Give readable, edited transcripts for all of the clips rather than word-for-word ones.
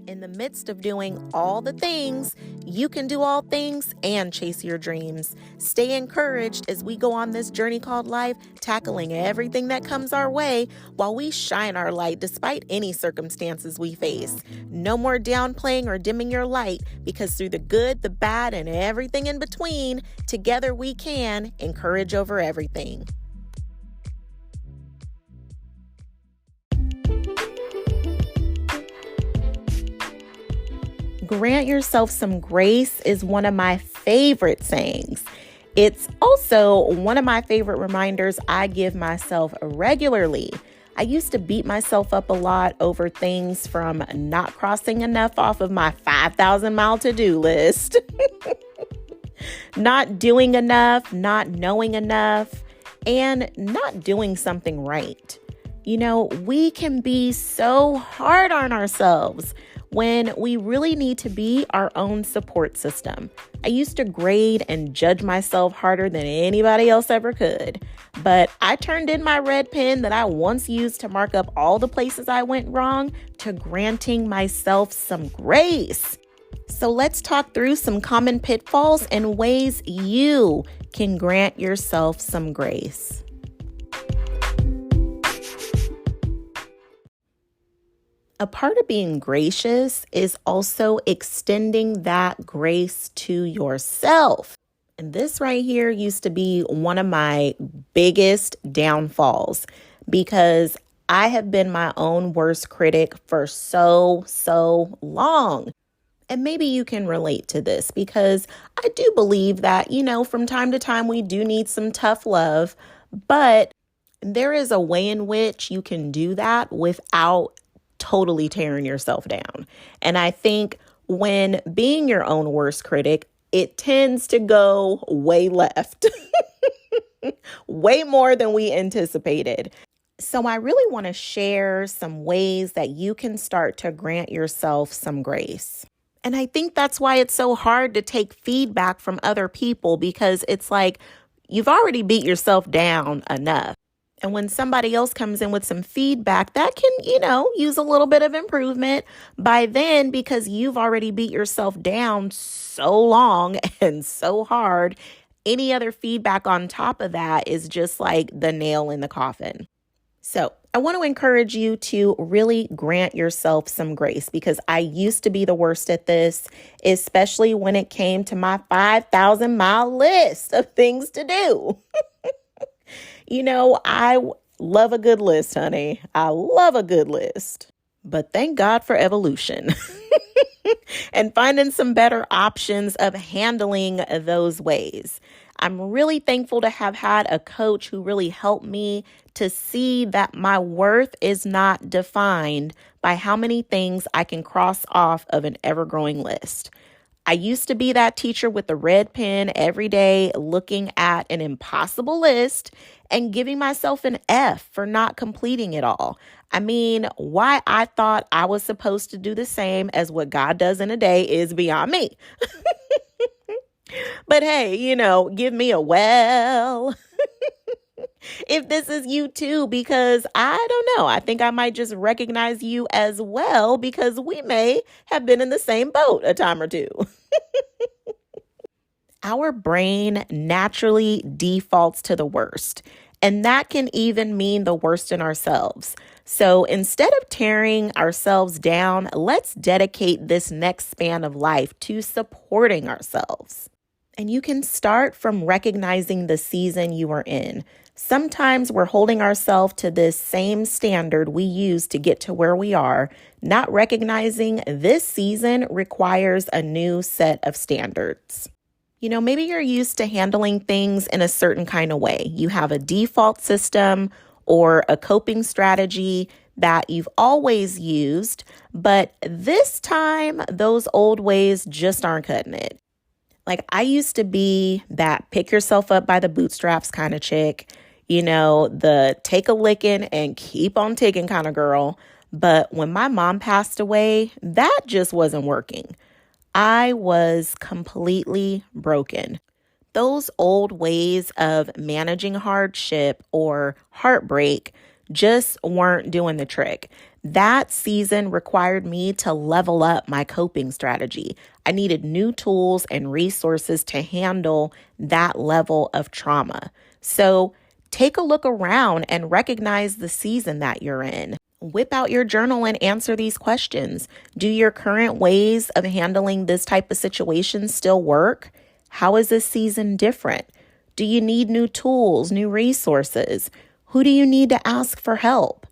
In the midst of doing all the things, you can do all things and chase your dreams. Stay encouraged as we go on this journey called life, tackling everything that comes our way while we shine our light despite any circumstances we face. No more downplaying or dimming your light, because through the good, the bad, and everything in between, together we can encourage over everything. Grant yourself some grace is one of my favorite sayings. It's also one of my favorite reminders I give myself regularly. I used to beat myself up a lot over things from not crossing enough off of my 5,000-mile to-do list, not doing enough, not knowing enough, and not doing something right. You know, we can be so hard on ourselves when we really need to be our own support system. I used to grade and judge myself harder than anybody else ever could, but I turned in my red pen that I once used to mark up all the places I went wrong to granting myself some grace. So let's talk through some common pitfalls and ways you can grant yourself some grace. A part of being gracious is also extending that grace to yourself. And this right here used to be one of my biggest downfalls, because I have been my own worst critic for so long. And maybe you can relate to this, because I do believe that, from time to time we do need some tough love, but there is a way in which you can do that without totally tearing yourself down. And I think when being your own worst critic, it tends to go way left, way more than we anticipated. So I really want to share some ways that you can start to grant yourself some grace. And I think that's why it's so hard to take feedback from other people, because it's like you've already beat yourself down enough. And when somebody else comes in with some feedback, that can, use a little bit of improvement. By then, because you've already beat yourself down so long and so hard, any other feedback on top of that is just like the nail in the coffin. So I want to encourage you to really grant yourself some grace, because I used to be the worst at this, especially when it came to my 5,000-mile list of things to do. I love a good list, honey. I love a good list. But thank God for evolution and finding some better options of handling those ways. I'm really thankful to have had a coach who really helped me to see that my worth is not defined by how many things I can cross off of an ever-growing list. I used to be that teacher with the red pen every day, looking at an impossible list and giving myself an F for not completing it all. I mean, why I thought I was supposed to do the same as what God does in a day is beyond me. But hey, give me a well. If this is you too, because I don't know, I think I might just recognize you as well, because we may have been in the same boat a time or two. Our brain naturally defaults to the worst, and that can even mean the worst in ourselves. So instead of tearing ourselves down, let's dedicate this next span of life to supporting ourselves. And you can start from recognizing the season you are in. Sometimes we're holding ourselves to this same standard we use to get to where we are, not recognizing this season requires a new set of standards. Maybe you're used to handling things in a certain kind of way. You have a default system or a coping strategy that you've always used, but this time those old ways just aren't cutting it. Like, I used to be that pick yourself up by the bootstraps kind of chick, the take a licking and keep on taking kind of girl. But when my mom passed away, that just wasn't working. I was completely broken. Those old ways of managing hardship or heartbreak just weren't doing the trick. That season required me to level up my coping strategy. I needed new tools and resources to handle that level of trauma. So take a look around and recognize the season that you're in. Whip out your journal and answer these questions. Do your current ways of handling this type of situation still work? How is this season different? Do you need new tools, new resources? Who do you need to ask for help?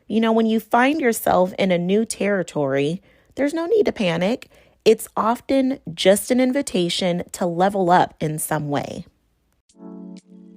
When you find yourself in a new territory, there's no need to panic. It's often just an invitation to level up in some way.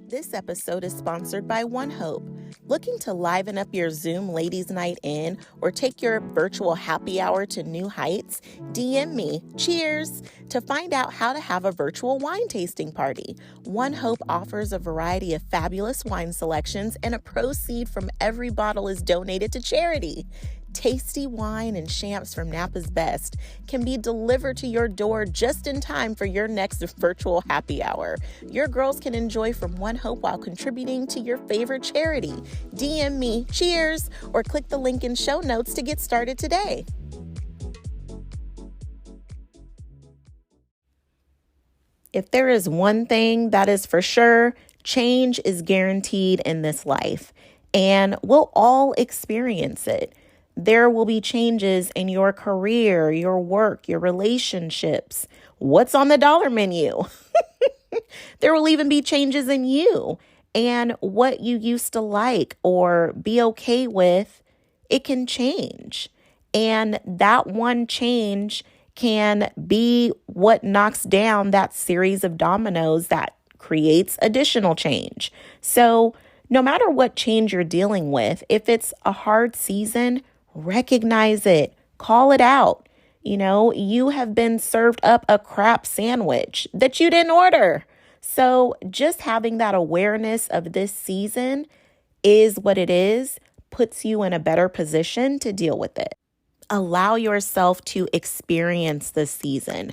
This episode is sponsored by OneHope. Looking to liven up your Zoom ladies' night in or take your virtual happy hour to new heights? DM me, cheers, to find out how to have a virtual wine tasting party. OneHope offers a variety of fabulous wine selections, and a proceed from every bottle is donated to charity. Tasty wine and champs from Napa's Best can be delivered to your door just in time for your next virtual happy hour. Your girls can enjoy from OneHope while contributing to your favorite charity. DM me, cheers, or click the link in show notes to get started today. If there is one thing that is for sure, change is guaranteed in this life, and we'll all experience it. There will be changes in your career, your work, your relationships. What's on the dollar menu? There will even be changes in you and what you used to like or be okay with. It can change. And that one change can be what knocks down that series of dominoes that creates additional change. So no matter what change you're dealing with, if it's a hard season, recognize it, call it out. You have been served up a crap sandwich that you didn't order. So just having that awareness of this season is what it is, puts you in a better position to deal with it. Allow yourself to experience this season.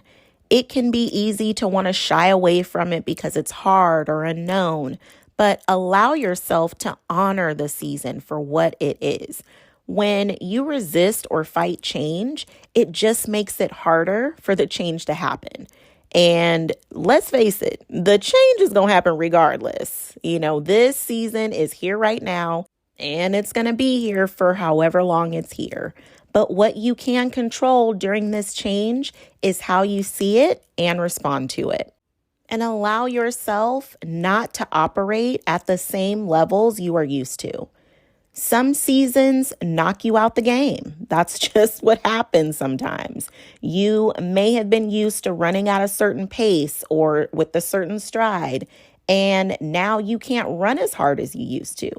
It can be easy to want to shy away from it because it's hard or unknown, but allow yourself to honor the season for what it is. When you resist or fight change, it just makes it harder for the change to happen. And let's face it, the change is going to happen regardless. This season is here right now, and it's going to be here for however long it's here. But what you can control during this change is how you see it and respond to it. And allow yourself not to operate at the same levels you are used to. Some seasons knock you out the game. That's just what happens sometimes. You may have been used to running at a certain pace or with a certain stride, and now you can't run as hard as you used to.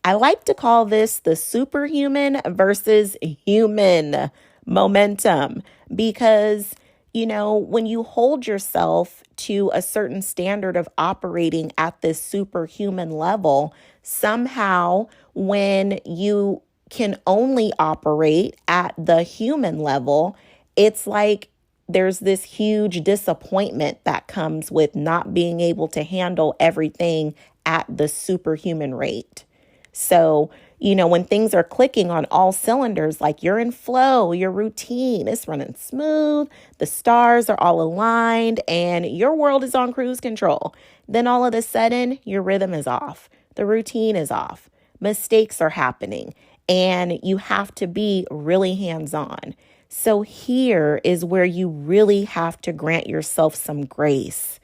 I like to call this the superhuman versus human momentum because, when you hold yourself to a certain standard of operating at this superhuman level, somehow when you can only operate at the human level, it's like there's this huge disappointment that comes with not being able to handle everything at the superhuman rate. So, when things are clicking on all cylinders, like you're in flow, your routine is running smooth, the stars are all aligned, and your world is on cruise control, then all of a sudden your rhythm is off. The routine is off. Mistakes are happening, and you have to be really hands-on. So here is where you really have to grant yourself some grace.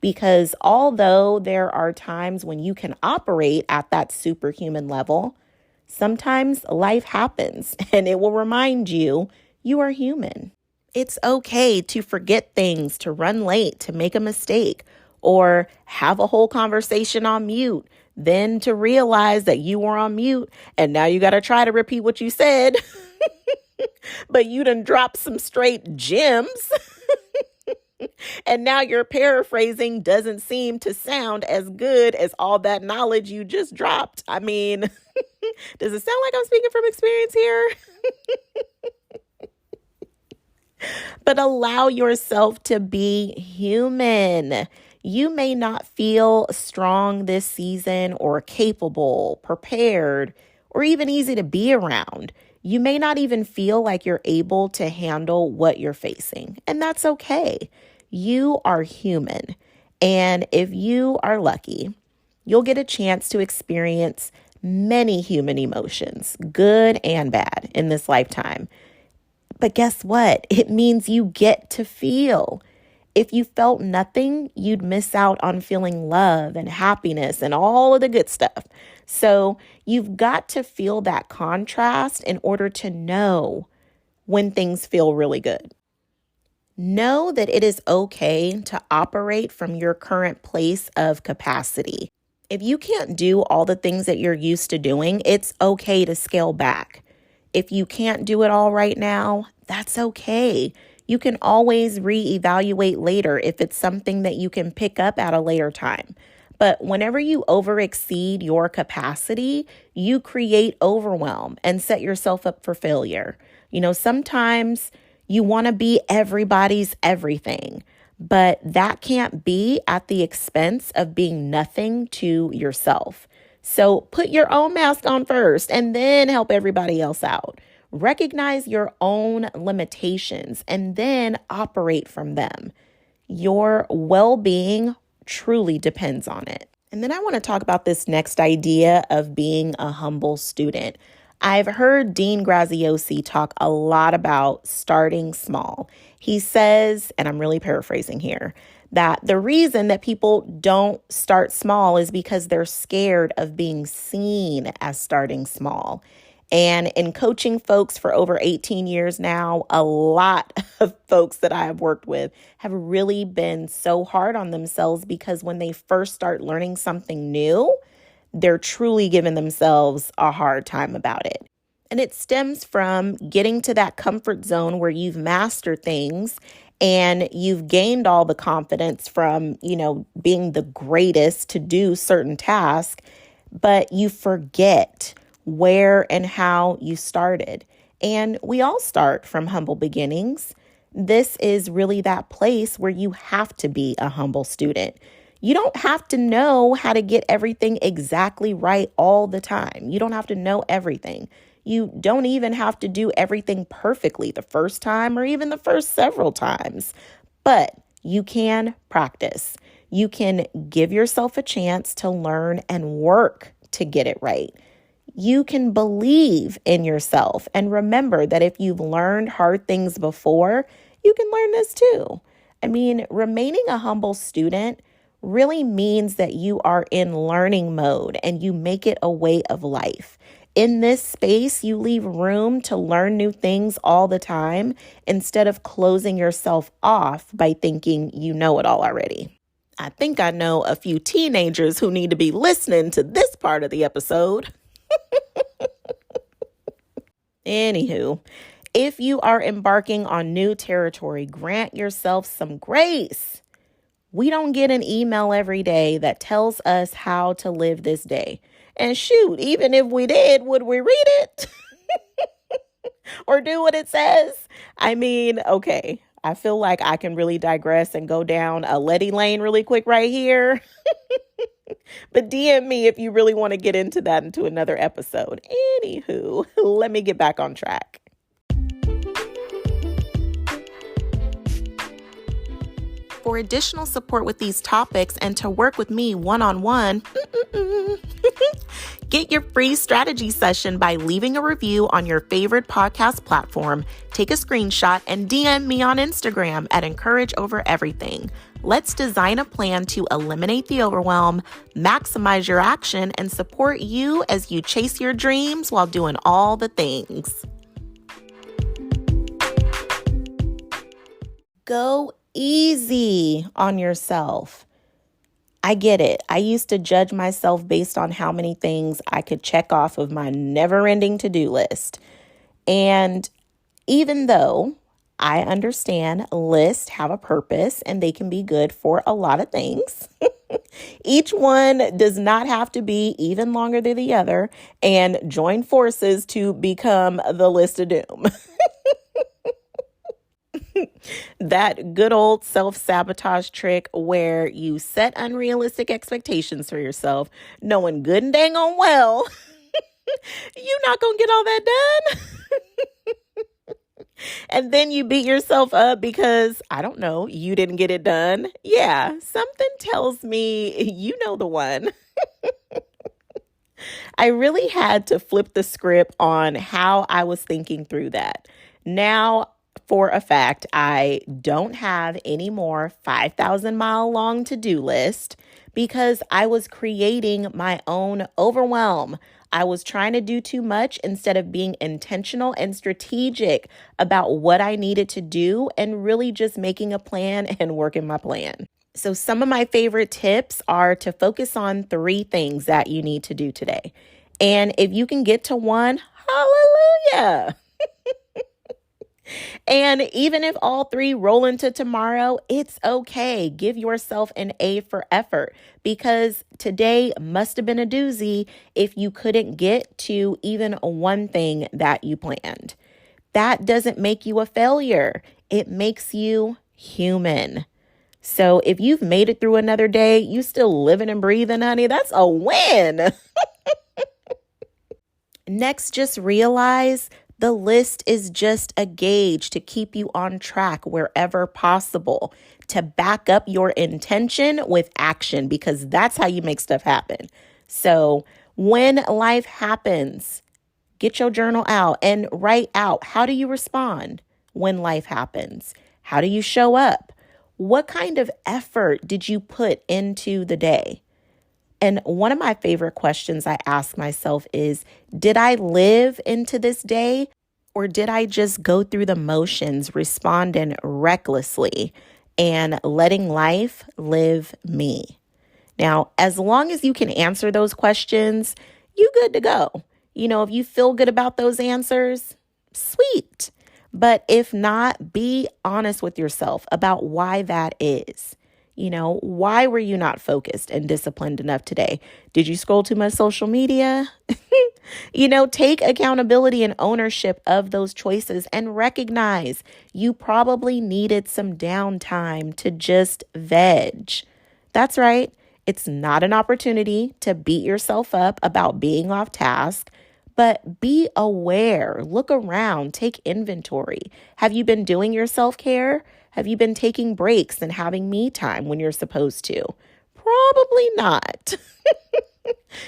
Because although there are times when you can operate at that superhuman level, sometimes life happens and it will remind you you are human. It's okay to forget things, to run late, to make a mistake, or have a whole conversation on mute, then to realize that you were on mute and now you got to try to repeat what you said, but you done dropped some straight gems. And now your paraphrasing doesn't seem to sound as good as all that knowledge you just dropped. I mean, does it sound like I'm speaking from experience here? But allow yourself to be human. You may not feel strong this season or capable, prepared, or even easy to be around. You may not even feel like you're able to handle what you're facing, and that's okay. You are human, and if you are lucky, you'll get a chance to experience many human emotions, good and bad, in this lifetime. But guess what? It means you get to feel. If you felt nothing, you'd miss out on feeling love and happiness and all of the good stuff. So you've got to feel that contrast in order to know when things feel really good. Know that it is okay to operate from your current place of capacity. If you can't do all the things that you're used to doing, it's okay to scale back. If you can't do it all right now, that's okay. You can always reevaluate later if it's something that you can pick up at a later time. But whenever you overexceed your capacity, you create overwhelm and set yourself up for failure. Sometimes you want to be everybody's everything, but that can't be at the expense of being nothing to yourself. So put your own mask on first and then help everybody else out. Recognize your own limitations and then operate from them. Your well-being truly depends on it. And then I want to talk about this next idea of being a humble student. I've heard Dean Graziosi talk a lot about starting small. He says, and I'm really paraphrasing here, that the reason that people don't start small is because they're scared of being seen as starting small. And in coaching folks for over 18 years now, a lot of folks that I have worked with have really been so hard on themselves because when they first start learning something new, they're truly giving themselves a hard time about it. And it stems from getting to that comfort zone where you've mastered things and you've gained all the confidence from, being the greatest to do certain tasks, but you forget where and how you started. And we all start from humble beginnings. This is really that place where you have to be a humble student. You don't have to know how to get everything exactly right all the time. You don't have to know everything. You don't even have to do everything perfectly the first time or even the first several times. But you can practice. You can give yourself a chance to learn and work to get it right. You can believe in yourself and remember that if you've learned hard things before, you can learn this too. Remaining a humble student really means that you are in learning mode and you make it a way of life. In this space, you leave room to learn new things all the time instead of closing yourself off by thinking you know it all already. I think I know a few teenagers who need to be listening to this part of the episode. Anywho, if you are embarking on new territory, grant yourself some grace. We don't get an email every day that tells us how to live this day. And shoot, even if we did, would we read it? Or do what it says? Okay, I feel like I can really digress and go down a Letty lane really quick right here. But DM me if you really want to get into that into another episode. Anywho, let me get back on track. For additional support with these topics and to work with me one-on-one, get your free strategy session by leaving a review on your favorite podcast platform. Take a screenshot and DM me on Instagram at Encourage Over Everything. Let's design a plan to eliminate the overwhelm, maximize your action, and support you as you chase your dreams while doing all the things. Go easy on yourself. I get it. I used to judge myself based on how many things I could check off of my never-ending to-do list. And even though I understand lists have a purpose and they can be good for a lot of things, each one does not have to be even longer than the other and join forces to become the list of doom. That good old self-sabotage trick where you set unrealistic expectations for yourself, knowing good and dang on well you're not going to get all that done. And then you beat yourself up because, I don't know, you didn't get it done. Yeah, something tells me you know the one. I really had to flip the script on how I was thinking through that. Now, for a fact, I don't have any more 5,000-mile long to-do list because I was creating my own overwhelm. I was trying to do too much instead of being intentional and strategic about what I needed to do and really just making a plan and working my plan. So some of my favorite tips are to focus on 3 things that you need to do today. And if you can get to one, hallelujah. And even if all 3 roll into tomorrow, it's okay. Give yourself an A for effort because today must have been a doozy if you couldn't get to even one thing that you planned. That doesn't make you a failure. It makes you human. So if you've made it through another day, you still living and breathing, honey, that's a win. Next, just realize the list is just a gauge to keep you on track wherever possible, to back up your intention with action, because that's how you make stuff happen. So when life happens, get your journal out and write out, how do you respond when life happens? How do you show up? What kind of effort did you put into the day? And one of my favorite questions I ask myself is, did I live into this day or did I just go through the motions, responding recklessly and letting life live me? Now, as long as you can answer those questions, you good to go. If you feel good about those answers, sweet. But if not, be honest with yourself about why that is. Why were you not focused and disciplined enough today? Did you scroll too much social media? Take accountability and ownership of those choices and recognize you probably needed some downtime to just veg. That's right. It's not an opportunity to beat yourself up about being off task, but be aware, look around, take inventory. Have you been doing your self-care? Have you been taking breaks and having me time when you're supposed to? Probably not.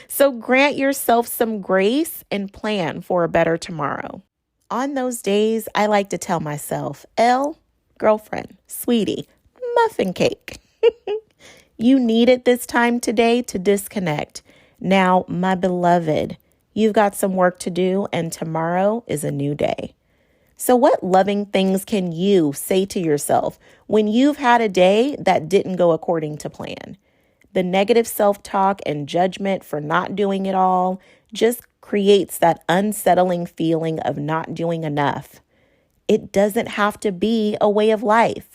So grant yourself some grace and plan for a better tomorrow. On those days, I like to tell myself, Elle, girlfriend, sweetie, muffin cake. You needed this time today to disconnect. Now, my beloved, you've got some work to do and tomorrow is a new day. So what loving things can you say to yourself when you've had a day that didn't go according to plan? The negative self-talk and judgment for not doing it all just creates that unsettling feeling of not doing enough. It doesn't have to be a way of life.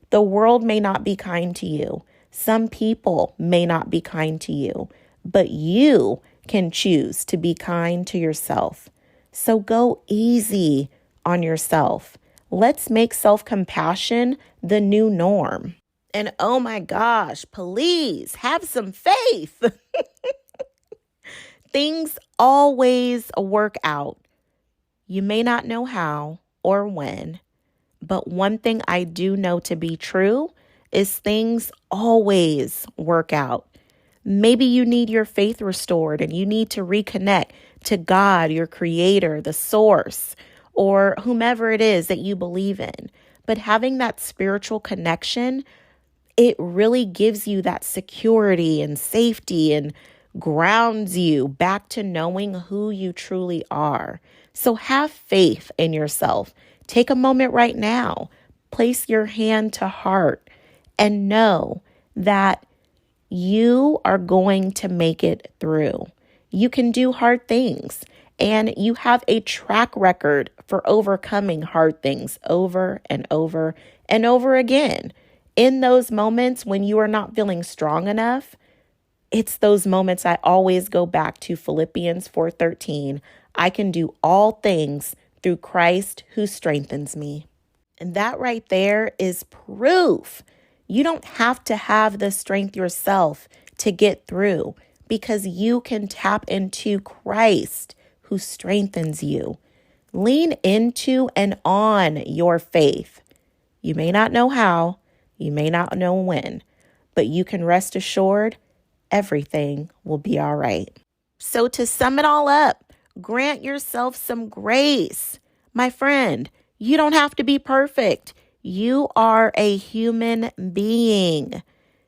The world may not be kind to you. Some people may not be kind to you, but you can choose to be kind to yourself. So go easy on yourself. Let's make self-compassion the new norm. And oh my gosh, please have some faith. Things always work out. You may not know how or when, but one thing I do know to be true is things always work out. Maybe you need your faith restored and you need to reconnect to God, your creator, the source, or whomever it is that you believe in. But having that spiritual connection, it really gives you that security and safety and grounds you back to knowing who you truly are. So have faith in yourself. Take a moment right now, place your hand to heart, and know that you are going to make it through. You can do hard things, and you have a track record for overcoming hard things over and over and over again. In those moments when you are not feeling strong enough, it's those moments I always go back to Philippians 4:13. I can do all things through Christ who strengthens me. And that right there is proof. You don't have to have the strength yourself to get through because you can tap into Christ who strengthens you. Lean into and on your faith. You may not know how, you may not know when, but you can rest assured everything will be all right. So to sum it all up, grant yourself some grace. My friend, you don't have to be perfect. You are a human being.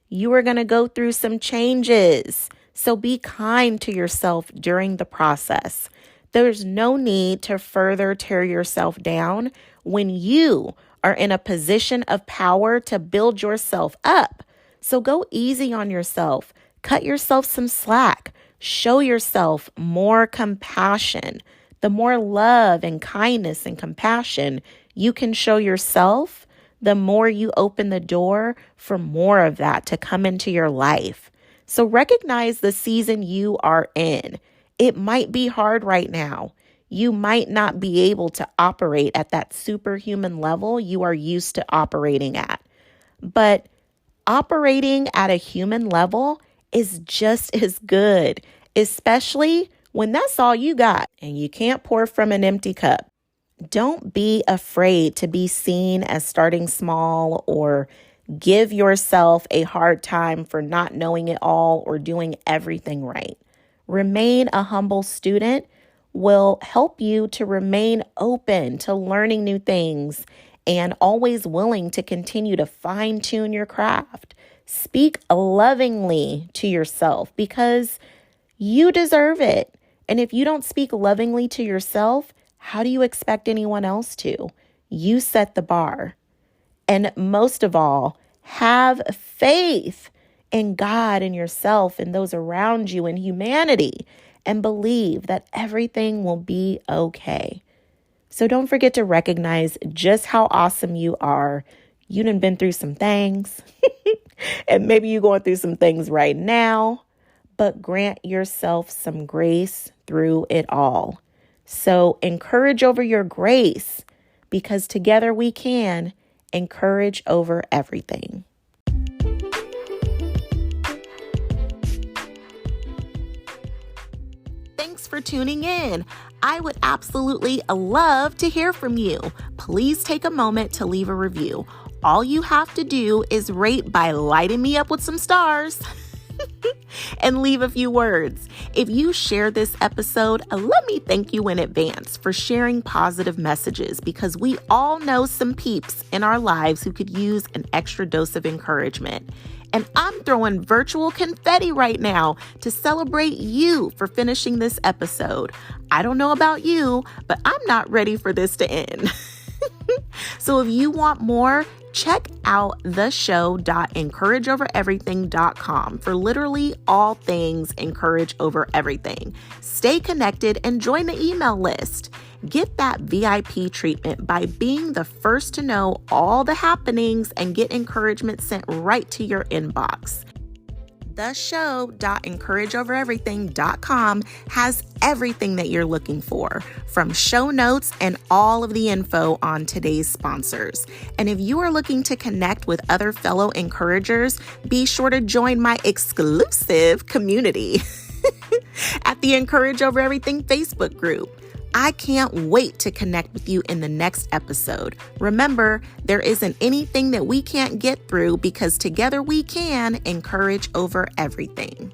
You are going to go through some changes. So be kind to yourself during the process. There's no need to further tear yourself down when you are in a position of power to build yourself up. So go easy on yourself. Cut yourself some slack. Show yourself more compassion. The more love and kindness and compassion you can show yourself, the more you open the door for more of that to come into your life. So recognize the season you are in. It might be hard right now. You might not be able to operate at that superhuman level you are used to operating at. But operating at a human level is just as good, especially when that's all you got and you can't pour from an empty cup. Don't be afraid to be seen as starting small or give yourself a hard time for not knowing it all or doing everything right. Remain a humble student will help you to remain open to learning new things and always willing to continue to fine-tune your craft. Speak lovingly to yourself because you deserve it. And if you don't speak lovingly to yourself, how do you expect anyone else to? You set the bar. And most of all, have faith in God and yourself and those around you and humanity, and believe that everything will be okay. So don't forget to recognize just how awesome you are. You done been through some things, and maybe you're going through some things right now, but grant yourself some grace through it all. So encourage over your grace, because together we can encourage over everything. Thanks for tuning in. I would absolutely love to hear from you. Please take a moment to leave a review. All you have to do is rate by lighting me up with some stars and leave a few words. If you share this episode, let me thank you in advance for sharing positive messages, because we all know some peeps in our lives who could use an extra dose of encouragement. And I'm throwing virtual confetti right now to celebrate you for finishing this episode. I don't know about you, but I'm not ready for this to end. So if you want more, check out theshow.encourageovereverything.com for literally all things Encourage Over Everything. Stay connected and join the email list. Get that VIP treatment by being the first to know all the happenings and get encouragement sent right to your inbox. Theshow.encourageovereverything.com has everything that you're looking for, from show notes and all of the info on today's sponsors. And if you are looking to connect with other fellow encouragers, be sure to join my exclusive community at the Encourage Over Everything Facebook group. I can't wait to connect with you in the next episode. Remember, there isn't anything that we can't get through, because together we can encourage over everything.